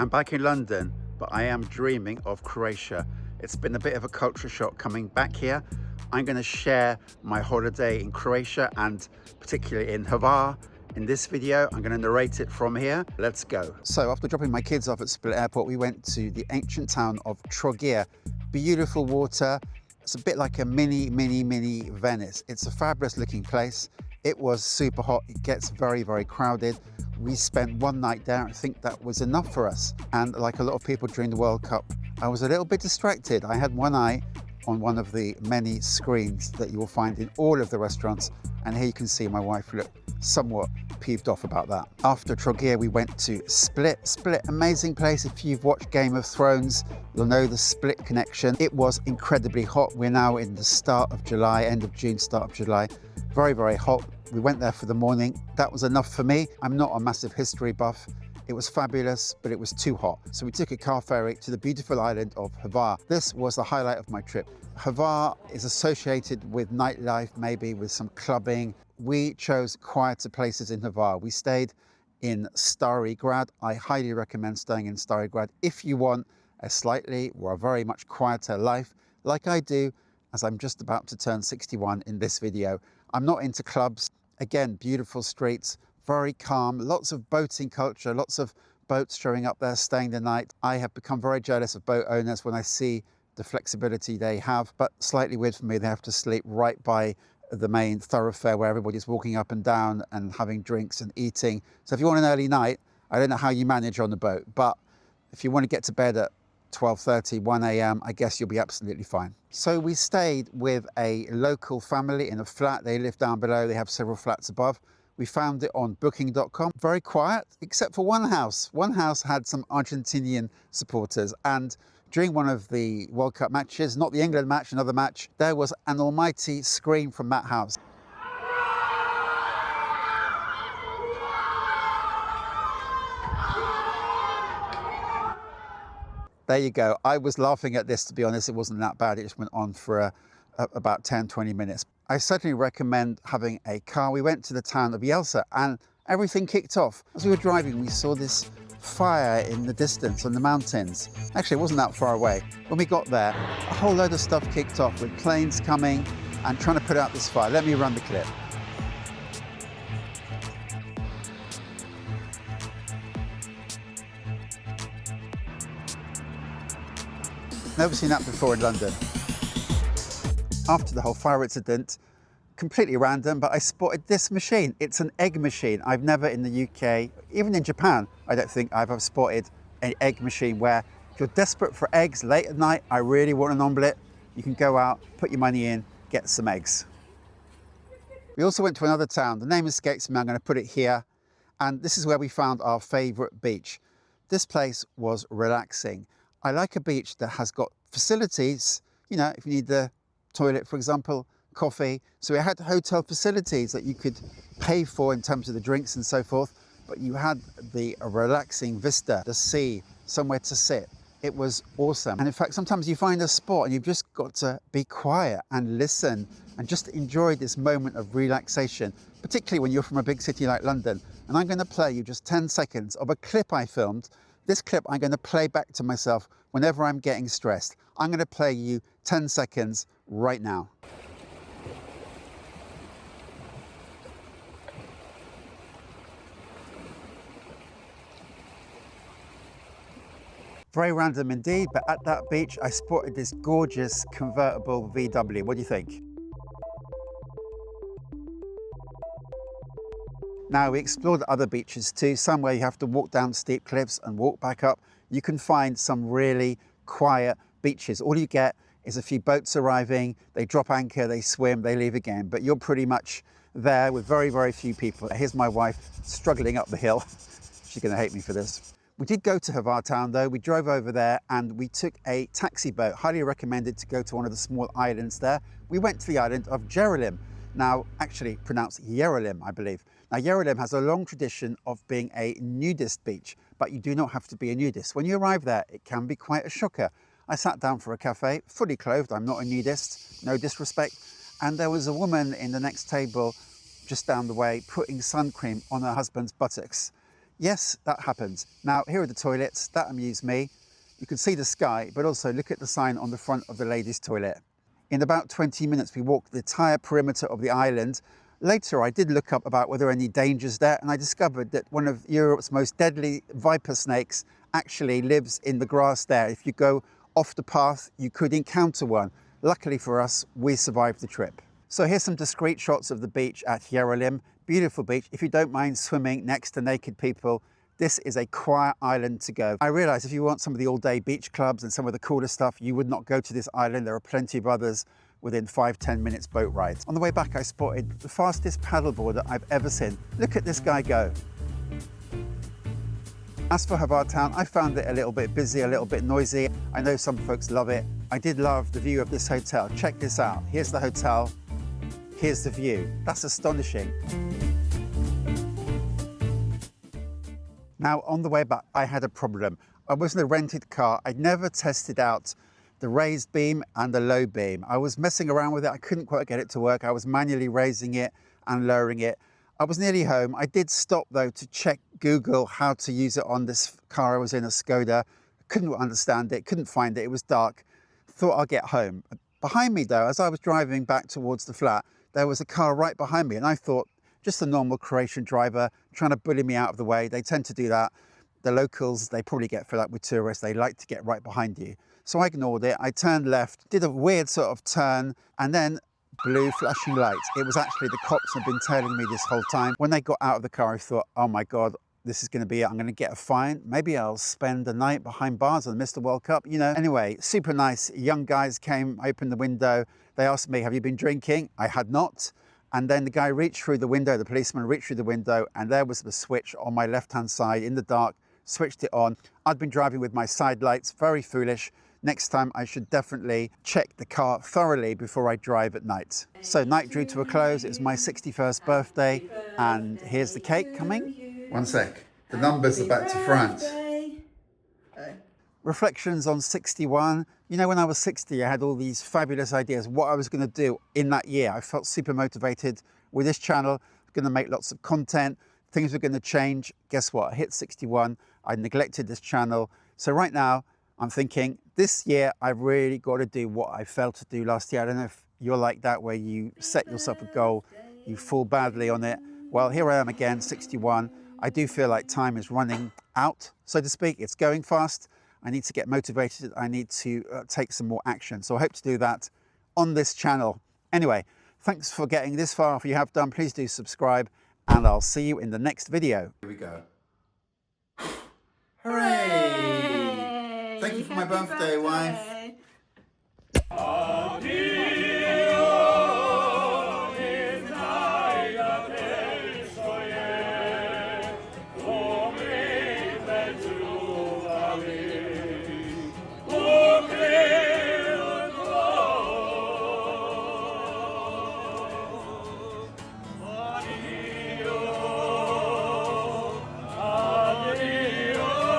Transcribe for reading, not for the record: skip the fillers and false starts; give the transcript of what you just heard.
I'm back in London, but I am dreaming of Croatia. It's been a bit of a culture shock coming back here. I'm going to share my holiday in Croatia and particularly in Hvar. In this video, I'm going to narrate it from here. Let's go. So after dropping my kids off at Split Airport, we went to the ancient town of Trogir. Beautiful water. It's a bit like a mini Venice. It's a fabulous looking place. It was super hot. It gets very crowded. We spent one night there. I think that was enough for us. And like a lot of people during the World Cup, I was a little bit distracted. I had one eye on one of the many screens that you will find in all of the restaurants. And here you can see my wife look somewhat peeved off about that. After Trogir, we went to Split. Split, amazing place. If you've watched Game of Thrones, you'll know the Split connection. It was incredibly hot. We're now in the start of July, end of June, start of July. Very hot. We went there for the morning. That was enough for me. I'm not a massive history buff. It was fabulous, but it was too hot. So we took a car ferry to the beautiful island of Hvar. This was the highlight of my trip. Hvar is associated with nightlife, maybe with some clubbing. We chose quieter places in Hvar. We stayed in Stari Grad. I highly recommend staying in Stari Grad if you want a slightly or a very much quieter life, like I do, as I'm just about to turn 61 in this video. I'm not into clubs. Again, beautiful streets, very calm, lots of boating culture, lots of boats showing up there, staying the night. I have become very jealous of boat owners when I see the flexibility they have, but slightly weird for me, they have to sleep right by the main thoroughfare where everybody's walking up and down and having drinks and eating. So if you want an early night, I don't know how you manage on the boat, but if you want to get to bed at 12:30, 1 a.m, I guess you'll be absolutely fine. So we stayed with a local family in a flat. They live down below, they have several flats above. We found it on booking.com. Very quiet, except for one house. One house had some Argentinian supporters, and during one of the World Cup matches, not the England match, another match, there was an almighty scream from that house. There you go. I was laughing at this, to be honest. It wasn't that bad. It just went on for about 10-20 minutes. I certainly recommend having a car. We went to the town of Jelsa and everything kicked off. As we were driving, we saw this fire in the distance on the mountains. Actually, it wasn't that far away. When we got there, a whole load of stuff kicked off with planes coming and trying to put out this fire. Let me run the clip. Never seen that before in London. After the whole fire incident, completely random, but I spotted this machine. It's an egg machine. I've never in the UK, even in Japan, I don't think I've ever spotted an egg machine where if you're desperate for eggs late at night, I really want an omelette, you can go out, put your money in, get some eggs. We also went to another town. The name escapes me, I'm going to put it here. And this is where we found our favorite beach. This place was relaxing. I like a beach that has got facilities, you know, if you need the toilet, for example, coffee. So we had hotel facilities that you could pay for in terms of the drinks and so forth, but you had the relaxing vista, the sea, somewhere to sit. It was awesome. And in fact, sometimes you find a spot and you've just got to be quiet and listen and just enjoy this moment of relaxation, particularly when you're from a big city like London. And I'm going to play you just 10 seconds of a clip I filmed. This clip I'm going to play back to myself whenever I'm getting stressed. I'm going to play you 10 seconds right now. Very random indeed, but at that beach I spotted this gorgeous convertible VW. What do you think? Now, we explored other beaches too, some where you have to walk down steep cliffs and walk back up. You can find some really quiet beaches. All you get is a few boats arriving, they drop anchor, they swim, they leave again, but you're pretty much there with very few people. Here's my wife struggling up the hill. She's going to hate me for this. We did go to Hvar Town though. We drove over there and we took a taxi boat. Highly recommended to go to one of the small islands there. We went to the island of Jerolim. Now, actually pronounced Jerolim, I believe. Now, Jerolim has a long tradition of being a nudist beach, but you do not have to be a nudist. When you arrive there, it can be quite a shocker. I sat down for a cafe, fully clothed. I'm not a nudist, no disrespect. And there was a woman in the next table, just down the way, putting sun cream on her husband's buttocks. Yes, that happens. Now, here are the toilets. That amused me. You can see the sky, but also look at the sign on the front of the ladies' toilet. In about 20 minutes, we walked the entire perimeter of the island. Later, I did look up about were there any dangers there, and I discovered that one of Europe's most deadly viper snakes actually lives in the grass there. If you go off the path, you could encounter one. Luckily for us, we survived the trip. So here's some discreet shots of the beach at Jerolim. Beautiful beach. If you don't mind swimming next to naked people, this is a quiet island to go. I realise if you want some of the all-day beach clubs and some of the cooler stuff, you would not go to this island. There are plenty of others within 5–10 minutes boat rides. On the way back, I spotted the fastest paddleboarder I've ever seen. Look at this guy go. As for Hvar Town, I found it a little bit busy, a little bit noisy. I know some folks love it. I did love the view of this hotel. Check this out. Here's the hotel. Here's the view. That's astonishing. Now, on the way back, I had a problem. I was in a rented car. I'd never tested out the raised beam and the low beam. I was messing around with it. I couldn't quite get it to work. I was manually raising it and lowering it. I was nearly home. I did stop though to check Google how to use it on this car I was in, a Skoda. Couldn't understand it, couldn't find it. It was dark. Thought I'll get home. Behind me though, as I was driving back towards the flat, there was a car right behind me, and I thought, just a normal Croatian driver trying to bully me out of the way. They tend to do that. The locals, they probably get fed up with tourists. They like to get right behind you. So I ignored it. I turned left, did a weird sort of turn, and then blue flashing lights. It was actually the cops had been tailing me this whole time. When they got out of the car, I thought, oh my God, this is going to be it. I'm going to get a fine. Maybe I'll spend the night behind bars and miss the World Cup, you know. Anyway, super nice. Young guys came, opened the window. They asked me, have you been drinking? I had not. And then the guy reached through the window, the policeman reached through the window, and there was the switch on my left-hand side in the dark, switched it on. I'd been driving with my side lights, very foolish. Next time I should definitely check the car thoroughly before I drive at night. So night drew to a close. It was my 61st birthday, and here's the cake coming. One sec, the numbers are back to front. Reflections on 61. You know, when I was 60, I had all these fabulous ideas, what I was going to do in that year. I felt super motivated with this channel, going to make lots of content. Things were going to change. Guess what? I hit 61. I neglected this channel. So right now, I'm thinking this year, I've really got to do what I failed to do last year. I don't know if you're like that, where you set yourself a goal, you fall badly on it. Well, here I am again, 61. I do feel like time is running out, so to speak. It's going fast. I need to get motivated. I need to take some more action. So I hope to do that on this channel. Anyway, thanks for getting this far. If you have done, please do subscribe, and I'll see you in the next video. Here we go. Hooray! Thank you for my birthday, wife.